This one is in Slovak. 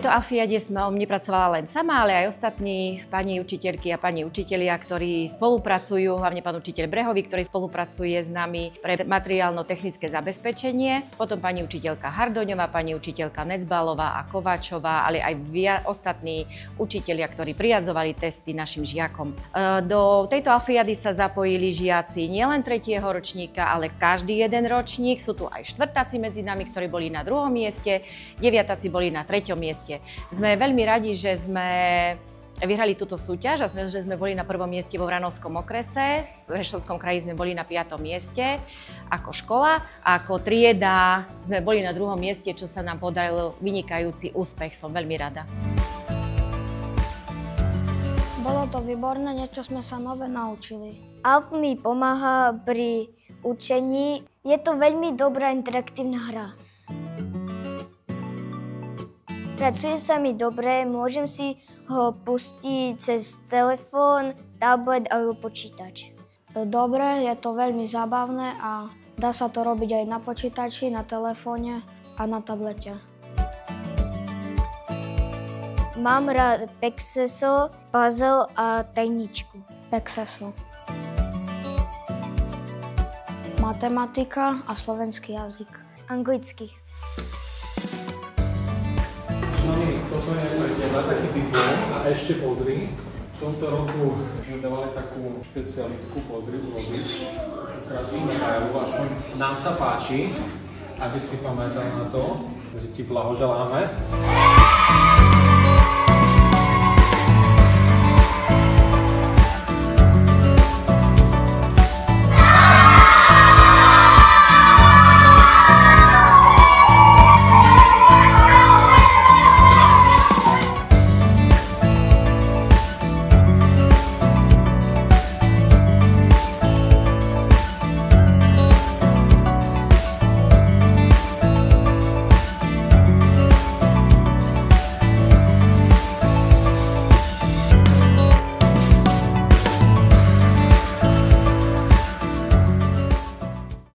tejto alfiade som nepracovala len sama, ale aj ostatní pani učiteľky a pani učitelia, ktorí spolupracujú, hlavne pán učiteľ Brehový, ktorý spolupracuje s nami pre materiálno-technické zabezpečenie, potom pani učiteľka Hardoňová, pani učiteľka Necbalová a Kováčová, ale aj ostatní učitelia, ktorí priradzovali testy našim žiakom. Do tejto alfiady sa zapojili žiaci nielen 3. ročníka, ale každý jeden ročník. Sú tu aj štvrtáci medzi nami, ktorí boli na 2. mieste, deviatáci boli na 3. mieste. Sme veľmi radi, že sme vyhrali túto súťaž a že sme boli na 1. mieste vo Vranovskom okrese. V Prešovskom kraji sme boli na 5. mieste ako škola a ako trieda sme boli na 2. mieste, čo sa nám podarilo vynikajúci úspech. Som veľmi rada. Bolo to výborné, niečo sme sa nové naučili. Alf mi pomáha pri učení. Je to veľmi dobrá interaktívna hra. Pracuje sa mi dobre, môžem si ho pustiť cez telefón, tablet alebo počítač. Dobre, je to veľmi zábavné a dá sa to robiť aj na počítači, na telefóne a na tablete. Mám rád Pexeso, puzzle a tajničku. Pexeso. Matematika a slovenský jazyk. Anglicky. Toto je pre teba taký diplom a ešte pozri, v tomto roku sme dávali takú špecialitku, pozri, urobiť krásnu medailu, aspoň nám sa páči, aby si pamätal na to, že ti blahoželáme.